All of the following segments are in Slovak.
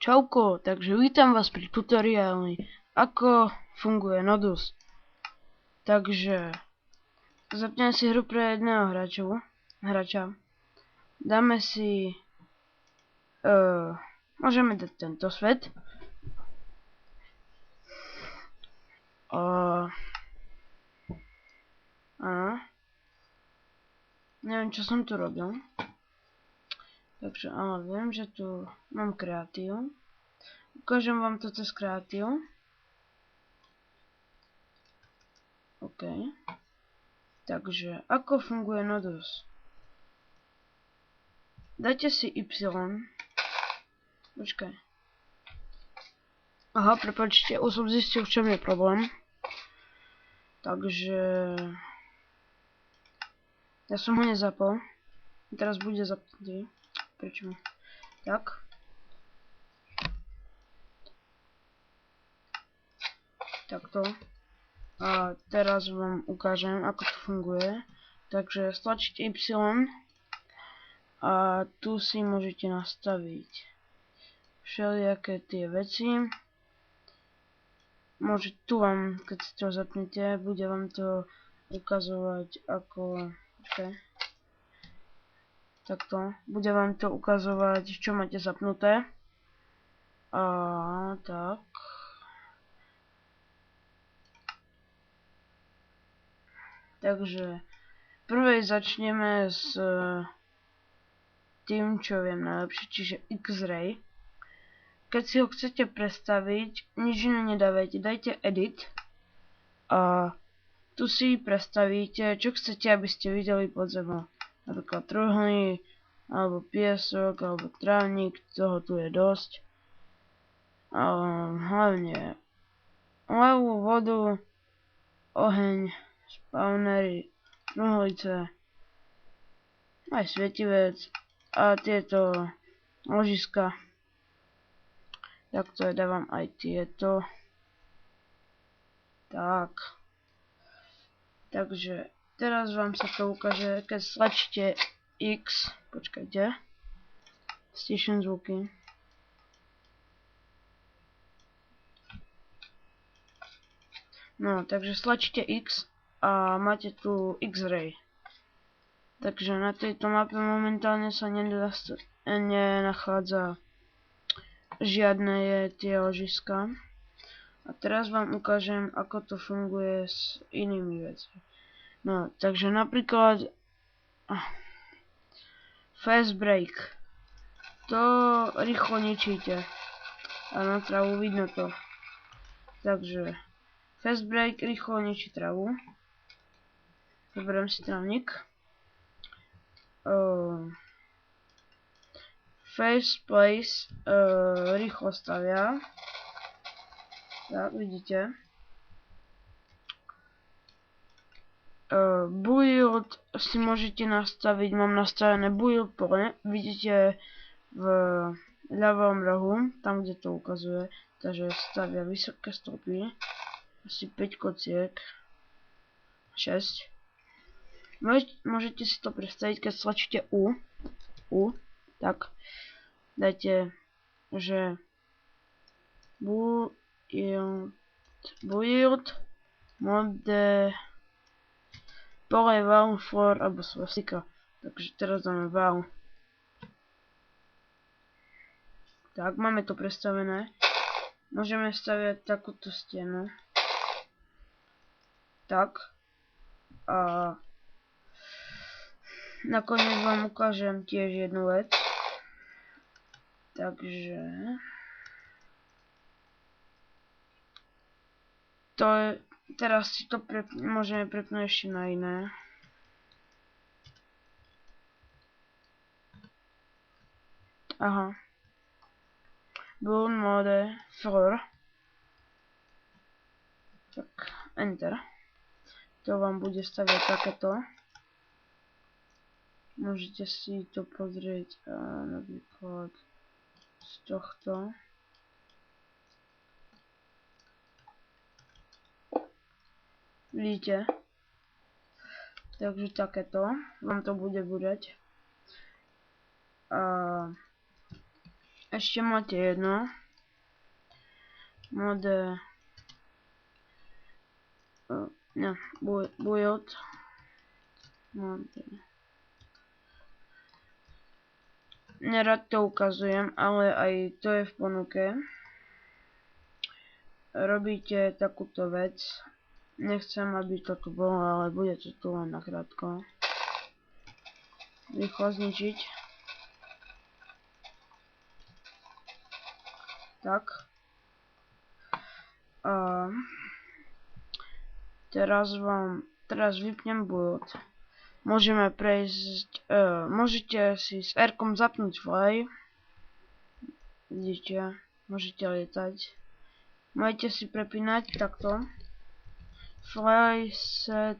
Čauko, takže vítam vás pri tutoriáli, ako funguje Nodus. Takže zapneme si hru pre jedného hráča. Dáme si, môžeme dať tento svet. Áno. Neviem, čo som tu robil. Takže áno, viem, že tu mám kreatív. Ukážem vám to cez kreatív. OK. Takže, ako funguje Nodus? Dajte si Y. Počkaj. Aha, prepáčte, už som zistil, v čom je problém. Takže... ja som ho nezapol. Teraz bude zapnutý. Prečo? Tak. Takto. A teraz vám ukážem, ako to funguje. Takže stlačíte Y a tu si môžete nastaviť všelijaké tie veci. Môže tu vám, keď si to zapnete, bude vám to ukazovať ako... Okay. Takto. Bude vám to ukazovať, čo máte zapnuté. A tak. Takže prvé začneme s tým, čo viem najlepšie, čiže X-Ray. Keď si ho chcete predstaviť, nič iné nedávajte, dajte Edit a tu si predstavíte, čo chcete, aby ste videli pod zemou. Napríklad truhly, alebo piesok, alebo trávnik, toho tu je dosť. Hlavne ľavú vodu, oheň, spawnery, truhlice, aj svietivec a tieto ložiska. Takto dávam aj tieto. Tak. Takže teraz vám sa to ukáže, keď stlačíte X. Počkajte. Stiším zvuky. No, takže stlačíte X a máte tu X-Ray. Takže na tejto mape momentálne sa nenachádza žiadne tie ložiska. A teraz vám ukážem, ako to funguje s inými vecmi. No, takže napríklad Fast Break. To rýchlo ničíte. A na travu vidno to. Takže Fast Break rýchlo ničí travu. Zoberiem si trávnik. Fast Place rýchlo stavia. Tak, vidíte. Build si môžete nastaviť, mám nastavené build pole, vidíte v ľavom rohu, tam kde to ukazuje, takže stavia vysoké stopy, asi 5 kociek, 6. Môžete si to predstaviť, keď stlačíte U, tak dajte, že build mode pole wow floor alebo svastika. Takže teraz dáme wow. Tak, máme to predstavené. Môžeme staviať takúto stenu. Tak. A nakoniec vám ukážem tiež jednu vec. Takže to je, teraz si to môžeme prepnúť ešte na iné. Aha. Build mode floor. Tak, enter. To vám bude staviať takéto. Môžete si to pozrieť napríklad z tohto. Vidíte? Takže takéto vám to bude búrať. Ešte máte jedno. Mode... Ne, build. Mode. Nerad to ukazujem, ale aj to je v ponuke. Robíte takúto vec. Nechcem, aby to tu bolo, ale bude to tu len nakrátko. Rýchlo zničiť. Tak. A teraz vypnem build. Môžeme prejsť, môžete si s R-kom zapnúť fly. Vidíte, môžete lietať. Môžete si prepínať takto. Fly, set,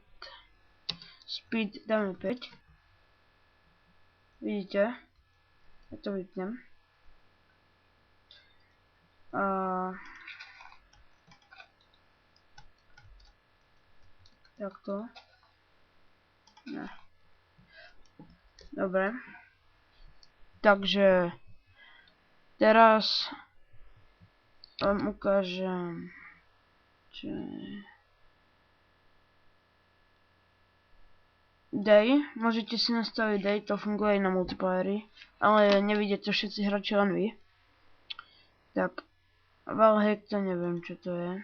speed, dáme 5. Vidíte? Ja to vypnem. Takto. Ne. Dobre. Takže teraz vám ukážem, že day, môžete si nastaviť day, to funguje aj na multiplayeri, ale nevidíte to všetci hráči, len vy. Tak, wallhack to neviem čo to je.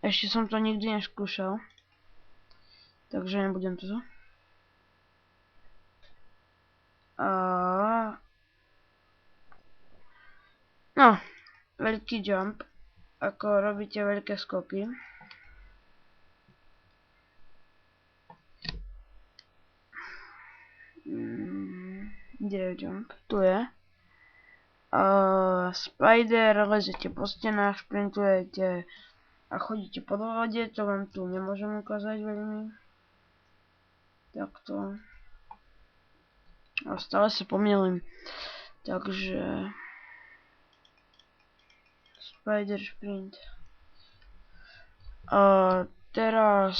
Ešte som to nikdy neskúšal. Takže nebudem to. No, veľký jump, ako robíte veľké skoky. Kde je jump? Tu je. Spider, lezete po stenách, šprintujete a chodíte po vode, to vám tu nemôžem ukázať veľmi. Takto. A stále sa pomýlim. Takže... Spider sprint. Teraz...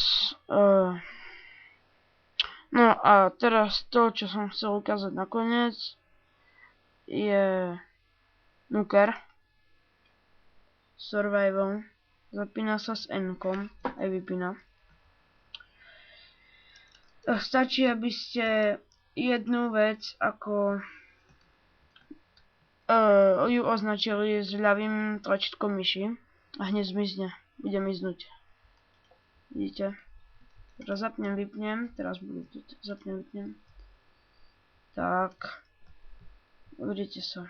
no a teraz to, čo som chcel ukázať nakoniec, je... Nuker. Survival. Zapína sa s N-kom. Aj vypína. Stačí, aby ste jednu vec ako ju označili s ľavým tlačítkom myši a hneď zmizne. Bude miznúť. Vidíte? Teraz zapnem, vypnem. Teraz budú tu. Zapnem, vypnem. Tak. Uvidíte sa.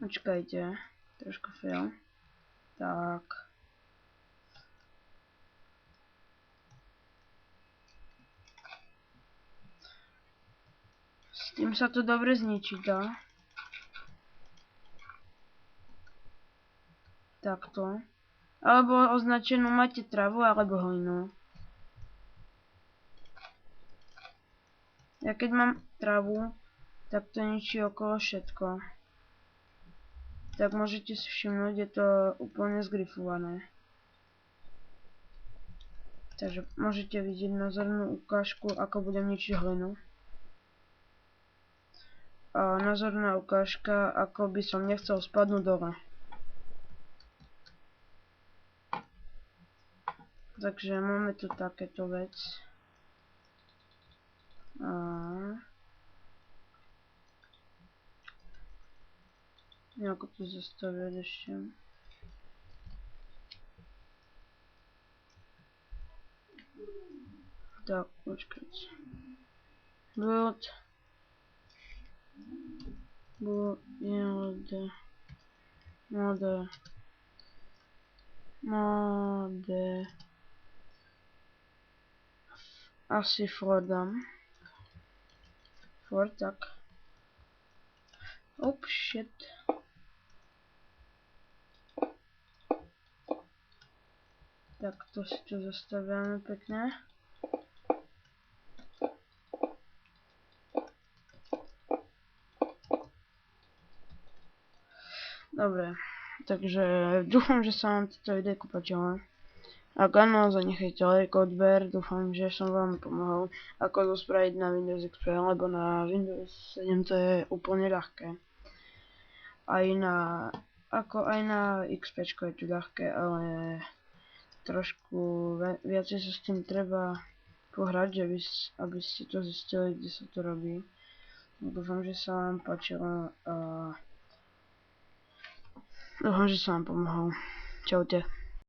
Počkajte. Trošku fail. Tak. S tým sa to dobre zničí, dá. Takto. Alebo označenú máte travu alebo hlinu. Ja keď mám travu, tak to ničí okolo všetko. Tak môžete si všimnúť, je to úplne zgrifované. Takže môžete vidieť názornú ukážku, ako budem ničiť hlinu. A názorná ukážka, ako by som nechcel spadnúť dole. Takže máme tu takéto vec. Nejako to zastaviť ešte. Tak, počkajte. Build. Mode. Asi Fordam. Ford, tak. Oh shit. Tak to si tu zastaviame pekne. Dobre, takže dúfam, že sa vám toto videjko páčilo. Ak áno, zanechajte like, odber, dúfam, že som vám pomohol, ako to spraviť na Windows XP, lebo na Windows 7 to je úplne ľahké. Aj na XP je to ľahké, ale trošku viacej sa s tým treba pohrať, aby ste to zistili, kde sa to robí. Dúfam, že sa vám páčilo a dúfam, že som vám pomohol. Čaute.